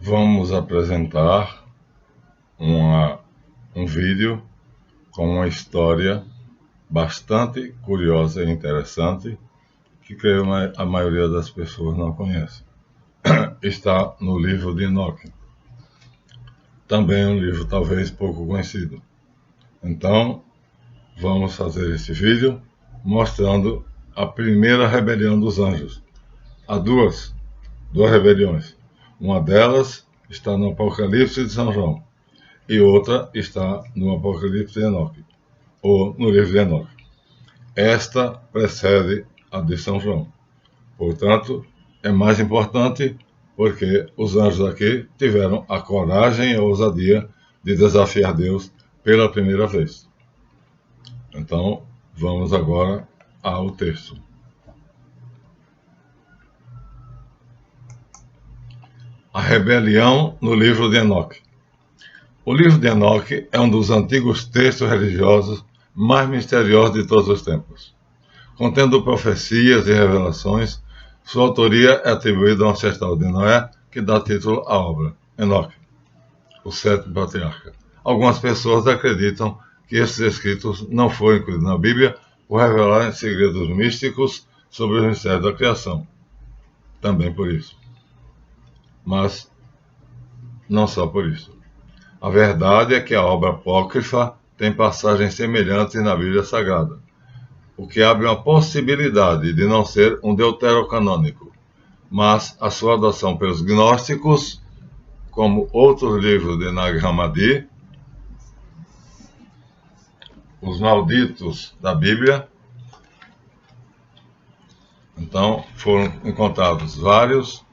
vamos apresentar um vídeo com uma história bastante curiosa e interessante que creio a maioria das pessoas não conhece. Está no livro de Enoque. Também um livro talvez pouco conhecido. Então, vamos fazer esse vídeo mostrando a primeira rebelião dos anjos. Há duas rebeliões. Uma delas está no Apocalipse de São João e outra está no Apocalipse de Enoque, ou no livro de Enoque. Esta precede a de São João. Portanto, é mais importante porque os anjos aqui tiveram a coragem e a ousadia de desafiar Deus pela primeira vez. Então, vamos agora ao texto. A rebelião no livro de Enoque. O livro de Enoque é um dos antigos textos religiosos mais misteriosos de todos os tempos. Contendo profecias e revelações, sua autoria é atribuída a um ancestral de Noé, que dá título à obra, Enoque, o sétimo patriarca. Algumas pessoas acreditam que esses escritos não foram incluídos na Bíblia por revelarem segredos místicos sobre os mistérios da criação. Também por isso. Mas não só por isso. A verdade é que a obra apócrifa tem passagens semelhantes na Bíblia Sagrada, o que abre uma possibilidade de não ser um deuterocanônico, mas a sua adoção pelos gnósticos, como outros livros de Nag Hammadi, os malditos da Bíblia. Então, foram encontrados vários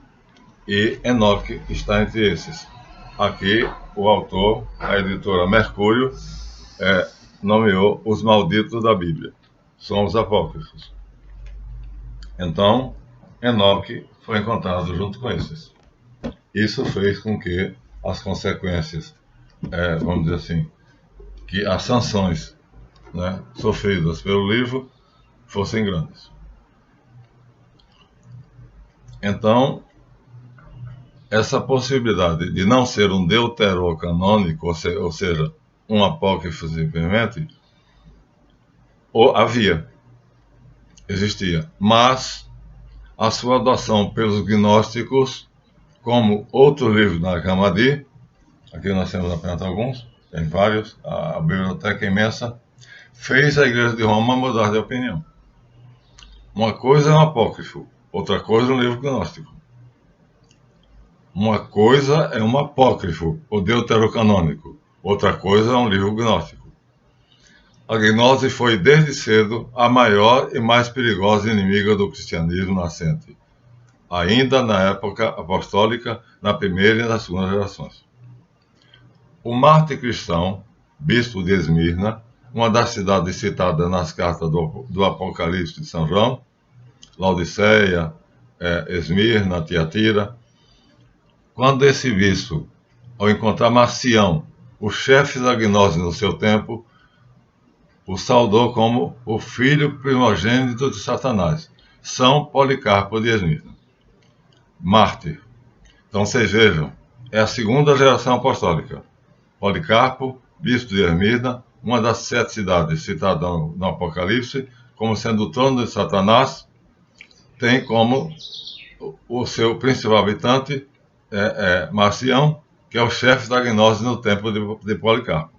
e Enoque está entre esses. Aqui, o autor, a editora Mercúrio, nomeou os malditos da Bíblia. São os apócrifos. Então, Enoque foi encontrado junto com esses. Isso fez com que as consequências, vamos dizer assim, que as sanções sofridas pelo livro fossem grandes. Então, essa possibilidade de não ser um deuterocanônico, ou seja, um apócrifo simplesmente, existia, mas a sua adoção pelos gnósticos, como outros livros da Nag Hammadi, aqui nós temos apenas alguns, tem vários, a biblioteca imensa, fez a Igreja de Roma mudar de opinião. Uma coisa é um apócrifo, outra coisa é um livro gnóstico. Uma coisa é um apócrifo, ou deuterocanônico, outra coisa é um livro gnóstico. A gnose foi desde cedo a maior e mais perigosa inimiga do cristianismo nascente, ainda na época apostólica, na primeira e na segunda gerações. O mártir cristão, bispo de Esmirna, uma das cidades citadas nas cartas do Apocalipse de São João, Laodiceia, Esmirna, Tiatira, quando esse bispo, ao encontrar Marcião, o chefe da gnose no seu tempo, o saudou como o filho primogênito de Satanás, São Policarpo de Esmirna. Mártir. Então vocês vejam, é a segunda geração apostólica. Policarpo, bispo de Esmirna, uma das 7 cidades citadas no Apocalipse, como sendo o trono de Satanás, tem como o seu principal habitante Marcião, que é o chefe da gnose no tempo de Policarpo.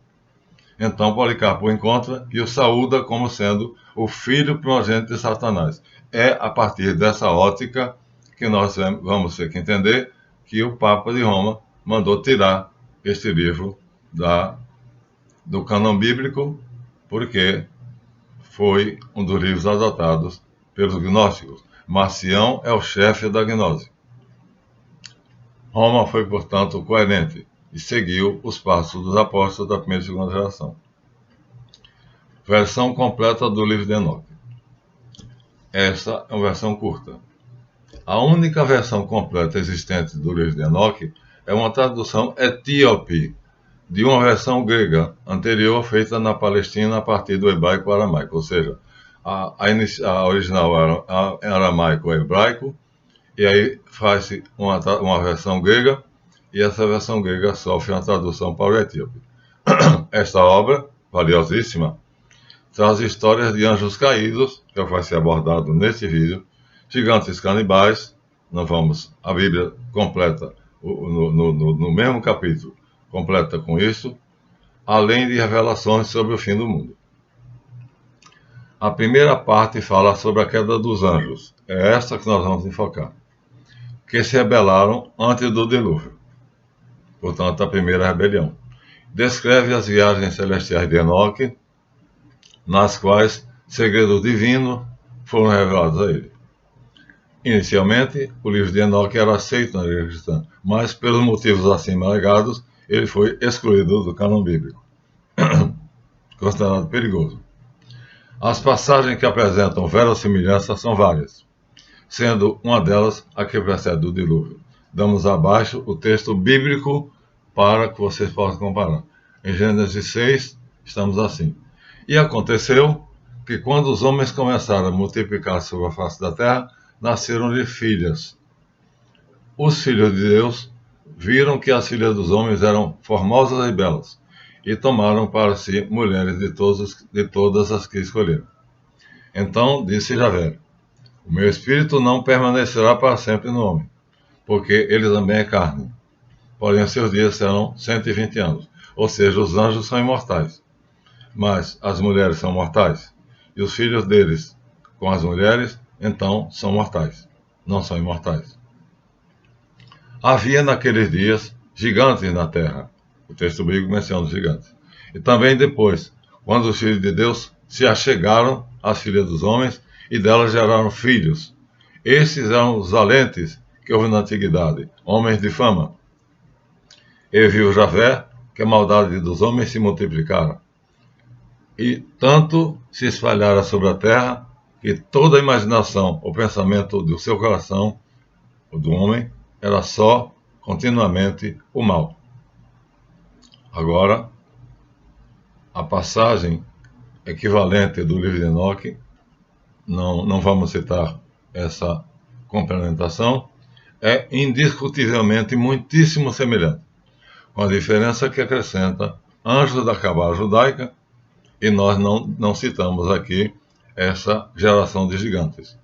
Então Policarpo o encontra e o saúda como sendo o filho primogênito de Satanás. É a partir dessa ótica que nós vamos ter que entender que o Papa de Roma mandou tirar este livro do cânon bíblico, porque foi um dos livros adotados pelos gnósticos. Marcião é o chefe da gnose. Roma foi, portanto, coerente e seguiu os passos dos apóstolos da primeira e segunda geração. Versão completa do livro de Enoque. Essa é uma versão curta. A única versão completa existente do livro de Enoque é uma tradução etíope de uma versão grega anterior feita na Palestina a partir do hebraico-aramaico, ou seja, a original era aramaico-hebraico, e aí faz-se uma versão grega e essa versão grega sofre uma tradução para o etíope. Esta obra, valiosíssima, traz histórias de anjos caídos, que vai ser abordado neste vídeo, gigantes canibais, a Bíblia completa, no mesmo capítulo, completa com isso, além de revelações sobre o fim do mundo. A primeira parte fala sobre a queda dos anjos, é esta que nós vamos enfocar, que se rebelaram antes do dilúvio, portanto a primeira rebelião. Descreve as viagens celestiais de Enoque, nas quais segredos divinos foram revelados a ele. Inicialmente, o livro de Enoque era aceito na igreja cristã, mas pelos motivos acima alegados, ele foi excluído do cânon bíblico, considerado perigoso. As passagens que apresentam verossimilhança são várias, sendo uma delas a que precede o dilúvio. Damos abaixo o texto bíblico para que vocês possam comparar. Em Gênesis 6, estamos assim. E aconteceu que quando os homens começaram a multiplicar sobre a face da terra, nasceram-lhe filhas. Os filhos de Deus viram que as filhas dos homens eram formosas e belas, e tomaram para si mulheres de todas as que escolheram. Então disse Javé: o meu espírito não permanecerá para sempre no homem, porque ele também é carne. Porém, os seus dias serão 120 anos. Ou seja, os anjos são imortais, mas as mulheres são mortais. E os filhos deles com as mulheres, então, são mortais, não são imortais. Havia naqueles dias gigantes na terra. O texto bíblico menciona os gigantes. E também depois, quando os filhos de Deus se achegaram às filhas dos homens, e delas geraram filhos. Esses eram os valentes que houve na antiguidade, homens de fama. E viu Javé que a maldade dos homens se multiplicara, e tanto se espalhara sobre a terra, que toda a imaginação, o pensamento do seu coração, o do homem, era só, continuamente, o mal. Agora, a passagem equivalente do livro de Enoque, não vamos citar essa complementação, é indiscutivelmente muitíssimo semelhante, com a diferença que acrescenta anjos da cabala judaica, e nós não citamos aqui essa geração de gigantes,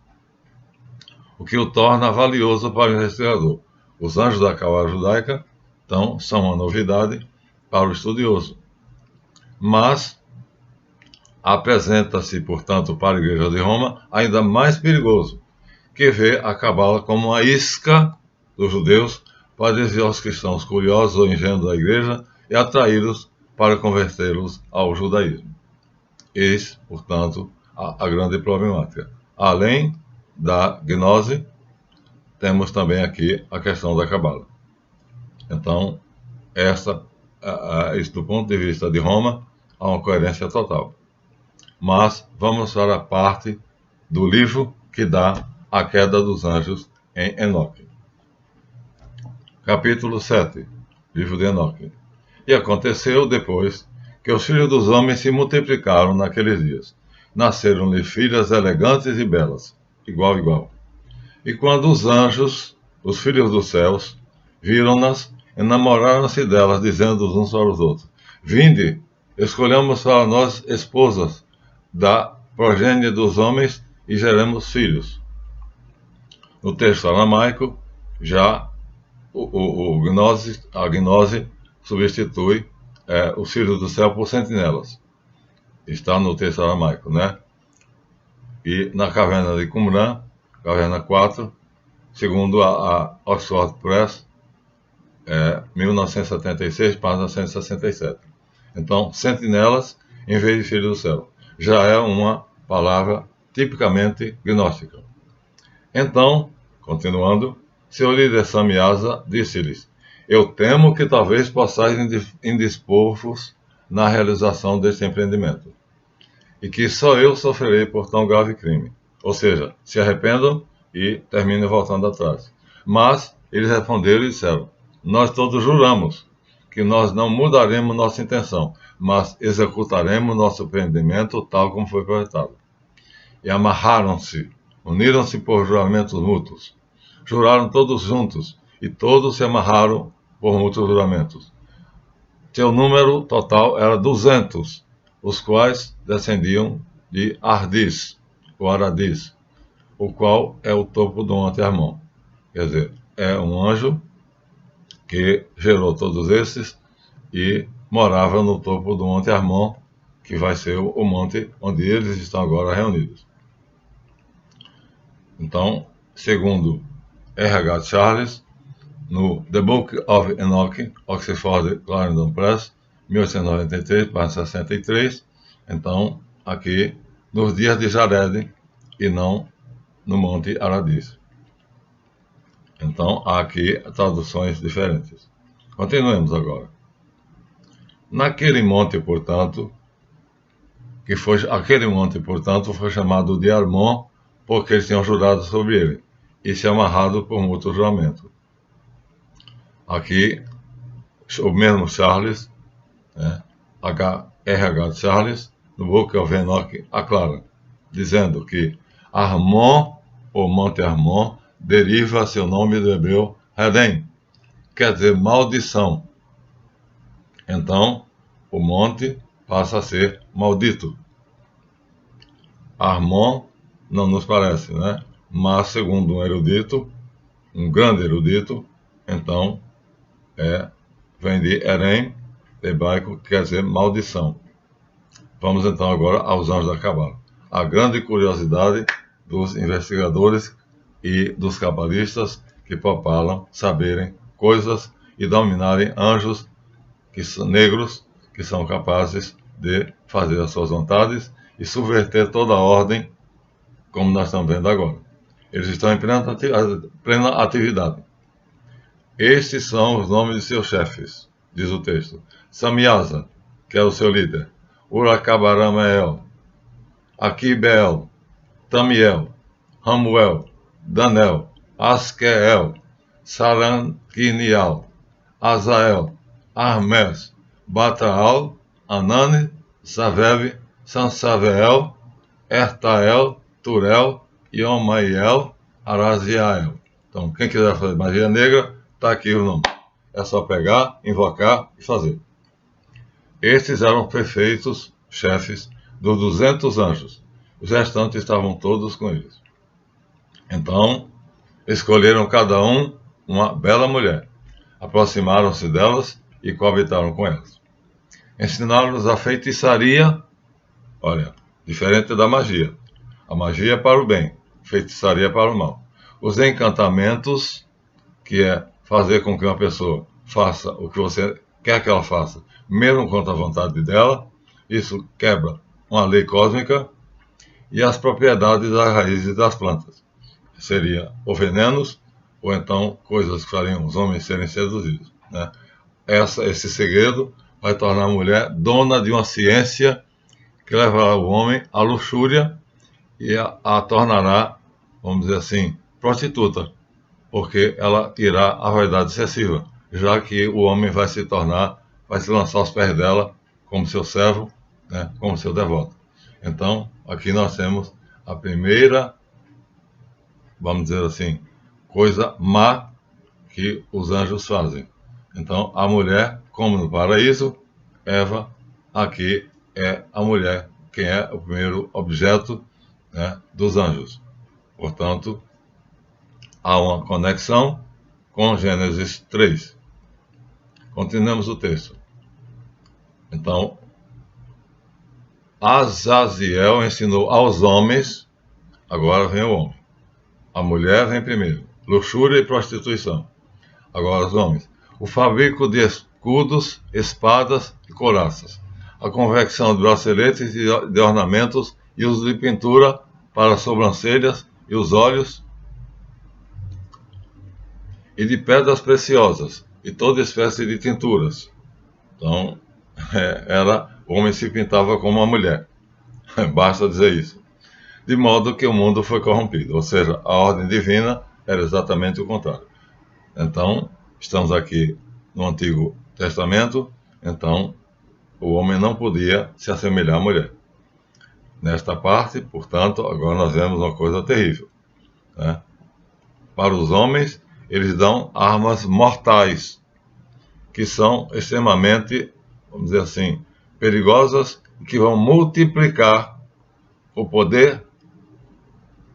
o que o torna valioso para o investigador. Os anjos da cabala judaica, então, são uma novidade para o estudioso, mas apresenta-se, portanto, para a Igreja de Roma ainda mais perigoso, que vê a cabala como uma isca dos judeus para desviar os cristãos curiosos ou ingênuos da Igreja e atraí-los para convertê-los ao judaísmo. Eis, portanto, a grande problemática. Além da gnose, temos também aqui a questão da cabala. Então, isso do ponto de vista de Roma, há uma coerência total. Mas vamos para a parte do livro que dá a queda dos anjos em Enoque. Capítulo 7, livro de Enoque. E aconteceu depois que os filhos dos homens se multiplicaram naqueles dias. Nasceram-lhe filhas elegantes e belas, igual. E quando os anjos, os filhos dos céus, viram-nas, enamoraram-se delas, dizendo uns para os outros: vinde, escolhamos para nós esposas da progênie dos homens e geremos filhos. No texto aramaico, já a gnose substitui os filhos do céu por sentinelas. Está no texto aramaico, né? E na caverna de Qumran, caverna 4, segundo a Oxford Press, 1976, página 167. Então, sentinelas em vez de filhos do céu. Já é uma palavra tipicamente gnóstica. Então, continuando, seu líder Samiasa disse-lhes: eu temo que talvez possais indispor-vos na realização deste empreendimento, e que só eu sofrerei por tão grave crime. Ou seja, se arrependam e terminem voltando atrás. Mas eles responderam e disseram: nós todos juramos que nós não mudaremos nossa intenção, mas executaremos nosso empreendimento tal como foi projetado. E amarraram-se, uniram-se por juramentos mútuos. Juraram todos juntos, e todos se amarraram por mútuos juramentos. Seu número total era 200, os quais descendiam de Ardis, ou Aradis, o qual é o topo do Monte Hermon. Quer dizer, é um anjo que gerou todos esses e morava no topo do Monte Hermon, que vai ser o monte onde eles estão agora reunidos. Então, segundo R.H. Charles, no The Book of Enoch, Oxford Clarendon Press, 1893, página 63, então, aqui, nos dias de Jared, e não no Monte Aradis. Então, há aqui traduções diferentes. Continuemos agora. Naquele monte, portanto, foi chamado de Hermon, porque eles tinham jurado sobre ele, e se amarrado por mútuo juramento. Aqui, o mesmo Charles, R.H. Charles, no Book of Enoch, aclara, dizendo que Hermon, ou Monte Hermon, deriva seu nome do hebreu Hedem, quer dizer maldição. Então, o monte passa a ser maldito. Hermon não nos parece, né? Mas, segundo um erudito, um grande erudito, então, vem de Herem, hebraico, que quer dizer maldição. Vamos então agora aos anjos da Cabala. A grande curiosidade dos investigadores e dos cabalistas que propalam saberem coisas e dominarem anjos que são negros, que são capazes de fazer as suas vontades e subverter toda a ordem, como nós estamos vendo agora. Eles estão em plena atividade. Estes são os nomes de seus chefes, diz o texto. Samiasa, que é o seu líder. Uracabarameel, Aquibeel, Tamiel, Ramuel, Danel, Asqueel, Saranquinial, Azael, Armes, Bataal, Anani, Saveb, Sansaveel, Ertael, Turel, Iomaiel, Araziael. Então, quem quiser fazer magia negra, está aqui o nome. É só pegar, invocar e fazer. Estes eram os perfeitos chefes dos 200 anjos. Os restantes estavam todos com eles. Então, escolheram cada um uma bela mulher. Aproximaram-se delas e coabitaram com elas. Ensinaram-nos a feitiçaria, olha, diferente da magia. A magia é para o bem, feitiçaria para o mal. Os encantamentos, que é fazer com que uma pessoa faça o que você quer que ela faça, mesmo contra a vontade dela, isso quebra uma lei cósmica, e as propriedades das raízes das plantas. Seria ou venenos, ou então coisas que fariam os homens serem seduzidos, né? Esse segredo vai tornar a mulher dona de uma ciência que levará o homem à luxúria e a tornará, vamos dizer assim, prostituta, porque ela irá à vaidade excessiva, já que o homem vai se lançar aos pés dela como seu servo, né, como seu devoto. Então, aqui nós temos a primeira, vamos dizer assim, coisa má que os anjos fazem. Então, a mulher, como no paraíso, Eva, aqui é a mulher, quem é o primeiro objeto, né, dos anjos. Portanto, há uma conexão com Gênesis 3. Continuemos o texto. Então, Azaziel ensinou aos homens, agora vem o homem. A mulher vem primeiro, luxúria e prostituição. Agora os homens. O fabrico de escudos, espadas e couraças. A confecção de braceletes e de ornamentos e uso de pintura para as sobrancelhas e os olhos, e de pedras preciosas e toda espécie de tinturas. Então, o homem se pintava como uma mulher. Basta dizer isso. De modo que o mundo foi corrompido, ou seja, a ordem divina era exatamente o contrário. Então, estamos aqui no Antigo Testamento, então o homem não podia se assemelhar à mulher. Nesta parte, portanto, agora nós vemos uma coisa terrível, né? Para os homens, eles dão armas mortais, que são extremamente, vamos dizer assim, perigosas, que vão multiplicar o poder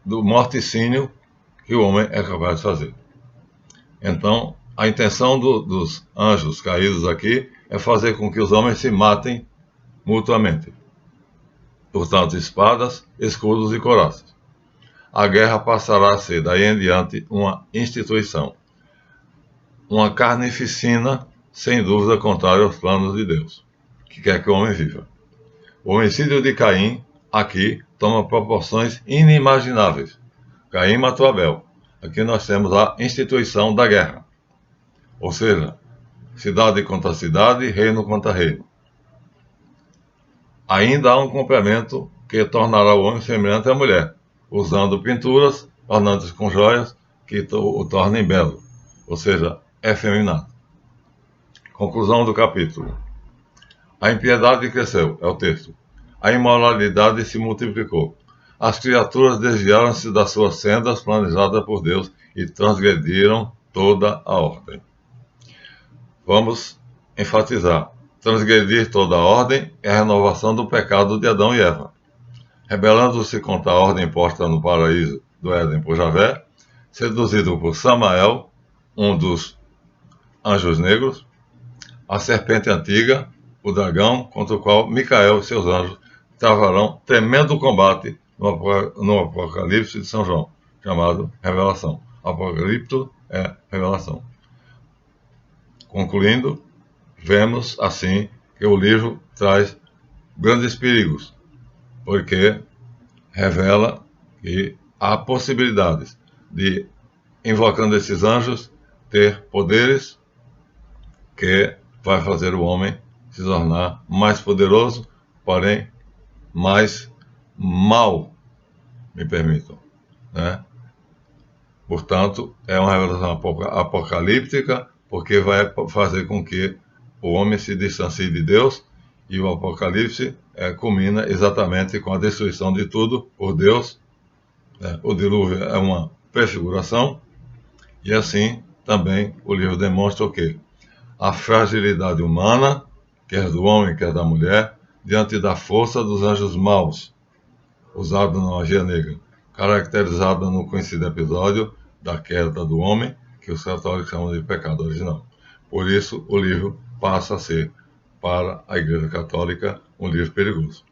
do morticínio que o homem é capaz de fazer. Então, a intenção dos anjos caídos aqui é fazer com que os homens se matem mutuamente. Portanto, espadas, escudos e coraças. A guerra passará a ser, daí em diante, uma instituição. Uma carnificina, sem dúvida, contrária aos planos de Deus, que quer que o homem viva. O homicídio de Caim, aqui, toma proporções inimagináveis. Caim matou Abel. Aqui nós temos a instituição da guerra. Ou seja, cidade contra cidade, reino contra reino. Ainda há um complemento que tornará o homem semelhante à mulher, usando pinturas, ornamentos com joias, que o tornem belo, ou seja, efeminado. Conclusão do capítulo. A impiedade cresceu, é o texto. A imoralidade se multiplicou. As criaturas desviaram-se das suas sendas planejadas por Deus e transgrediram toda a ordem. Vamos enfatizar. Transgredir toda a ordem é a renovação do pecado de Adão e Eva. Rebelando-se contra a ordem posta no paraíso do Éden por Javé, seduzido por Samael, um dos anjos negros, a serpente antiga, o dragão, contra o qual Micael e seus anjos travarão tremendo combate no Apocalipse de São João, chamado Revelação. Apocalipto é revelação. Concluindo, vemos assim que o livro traz grandes perigos, porque revela que há possibilidades de, invocando esses anjos, ter poderes que vai fazer o homem se tornar mais poderoso, porém mais mal, me permitam, né? Portanto, é uma revelação apocalíptica, porque vai fazer com que o homem se distancie de Deus, e o Apocalipse culmina exatamente com a destruição de tudo por Deus. O dilúvio é uma prefiguração, e assim também o livro demonstra o quê? A fragilidade humana, quer do homem, quer da mulher, diante da força dos anjos maus, usada na magia negra, caracterizada no conhecido episódio da queda do homem, que os católicos chamam de pecado original. Por isso, o livro passa a ser, para a Igreja Católica, um livro perigoso.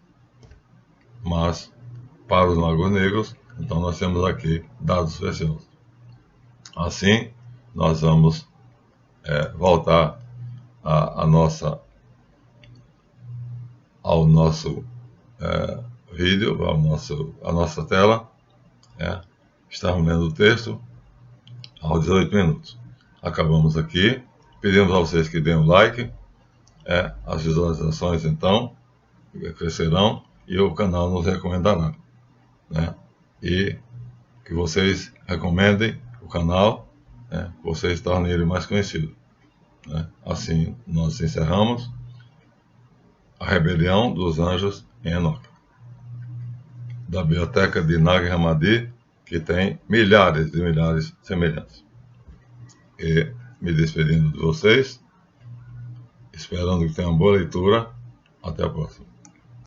Mas, para os magos negros, então nós temos aqui dados preciosos. Assim, nós vamos voltar ao nosso vídeo, à nossa tela. Estamos lendo o texto aos 18 minutos. Acabamos aqui. Pedimos a vocês que deem um like. As visualizações, então, crescerão e o canal nos recomendará. E que vocês recomendem o canal, que vocês tornem ele mais conhecido. Assim, nós encerramos a rebelião dos anjos em Enoque, da biblioteca de Nag Hammadi, que tem milhares e milhares de semelhantes. E me despedindo de vocês, esperando que tenham boa leitura. Até a próxima.